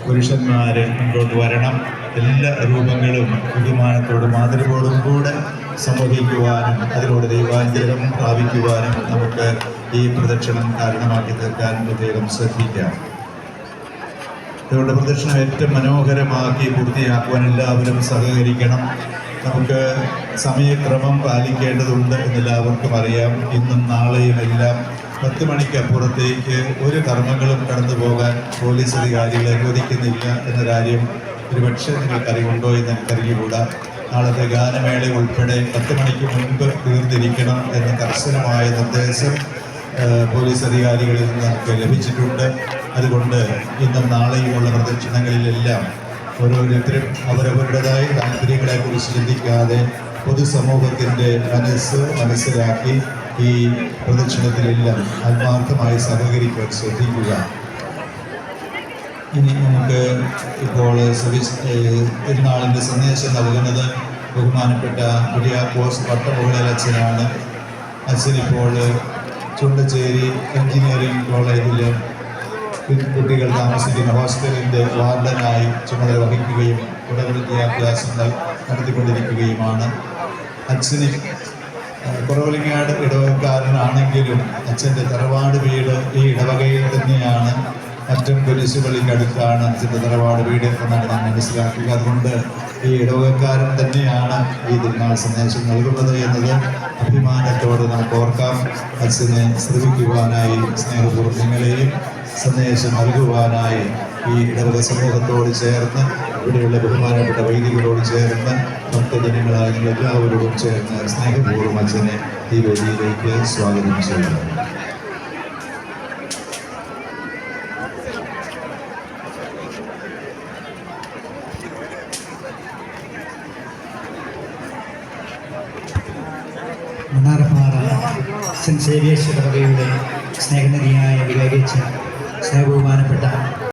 പുരുഷന്മാർ മുന്നോട്ട് വരണം. എല്ലാ രൂപങ്ങളും ബഹുമാനത്തോടും മാതൃകയോടും കൂടെ സംവദിക്കുവാനും അതിലൂടെ ദൈവാനുഗ്രഹം പ്രാപിക്കുവാനും നമുക്ക് ഈ പ്രദക്ഷിണം കാരണമാക്കി തീർക്കാൻ പ്രത്യേകം ശ്രദ്ധിക്കാം. അതുകൊണ്ട് പ്രദക്ഷിണം ഏറ്റവും മനോഹരമാക്കി പൂർത്തിയാക്കുവാൻ എല്ലാവരും സഹകരിക്കണം. നമുക്ക് സമയക്രമം പാലിക്കേണ്ടതുണ്ട് എന്നെല്ലാവർക്കും അറിയാം. ഇന്നും നാളെയും എല്ലാം 10 മണിക്കപ്പുറത്തേക്ക് ഒരു കർമ്മങ്ങളും കടന്നു പോകാൻ പോലീസ് അധികാരികൾ അനുവദിക്കുന്നില്ല എന്ന കാര്യം ഒരുപക്ഷെ നിങ്ങൾക്കറിവുണ്ടോ എന്ന് എനിക്കറിഞ്ഞുകൂടാ. നാളത്തെ ഗാനമേള ഉൾപ്പെടെ 10 മണിക്ക് മുൻപ് തീർന്നിരിക്കണം എന്ന കർശനമായ നിർദ്ദേശം പോലീസ് അധികാരികളിൽ നിന്ന് നമുക്ക് ലഭിച്ചിട്ടുണ്ട്. അതുകൊണ്ട് ഇന്നും നാളെയുമുള്ള പ്രദക്ഷിണങ്ങളിലെല്ലാം ഓരോരുത്തരും അവരവരുടേതായ താല്പര്യങ്ങളെക്കുറിച്ച് ചിന്തിക്കാതെ പൊതുസമൂഹത്തിൻ്റെ മനസ്സിലാക്കി ഈ പ്രദക്ഷിണത്തിലെല്ലാം ആത്മാർത്ഥമായി സഹകരിക്കാൻ ശ്രദ്ധിക്കുക. ഇനി നമുക്ക് ഇപ്പോൾ തിരുനാളിൻ്റെ സന്ദേശം നൽകുന്നത് ബഹുമാനപ്പെട്ട കുര്യാക്കോസ് പട്ടമുകളിൽ അച്ഛനാണ്. അച്ഛനിപ്പോൾ ചുണ്ടച്ചേരി എഞ്ചിനീയറിംഗ് കോളേജിൽ കുട്ടികൾ താമസിക്കുന്ന ഹോസ്റ്റലിൻ്റെ വാർഡനായി ചുമതല വഹിക്കുകയും തുടർ വിദ്യാഭ്യാസങ്ങൾ നടത്തിക്കൊണ്ടിരിക്കുകയുമാണ്. അച്ഛന് കുറവലിങ്ങാട് ഇടവകക്കാരനാണെങ്കിലും അച്ഛൻ്റെ തറവാട് വീട് ഈ ഇടവകയിൽ തന്നെയാണ്. മറ്റും കുരിശുപള്ളിക്കടുത്താണ് അച്ഛൻ്റെ തറവാട് വീട് എന്നാണ് ഞാൻ മനസ്സിലാക്കുക. അതുകൊണ്ട് ഈ ഇടവകക്കാരൻ തന്നെയാണ് ഈ തിരുനാൾ സന്ദേശം നൽകുന്നത് എന്നത് അഭിമാനത്തോടെ നമുക്ക് ഓർക്കാം. അച്ഛനെ ശ്രമിക്കുവാനായി സ്നേഹപൂർവ്വം നിങ്ങളെയും സന്ദേശം നൽകുവാനായി ഈ ഇടവക സമൂഹത്തോട് ചേർന്ന് ഇവിടെയുള്ള ബഹുമാനപ്പെട്ട വൈദികരോട് ചേർന്ന് ഭക്തജനങ്ങളായ എല്ലാവരോടും ചേർന്ന് സ്നേഹപൂർവ്വം അച്ഛനെ ഈ വേദിയിലേക്ക് സ്വാഗതം ചെയ്യുന്നു. മണ്ണാർപ്പാറ സെൻറ്റ് സേവിയേഴ്സ് ഇടവകയുടെ സ്നേഹനിധിയായ വികാരിയച്ഛൻ, സ്നേഹബഹുമാനപ്പെട്ട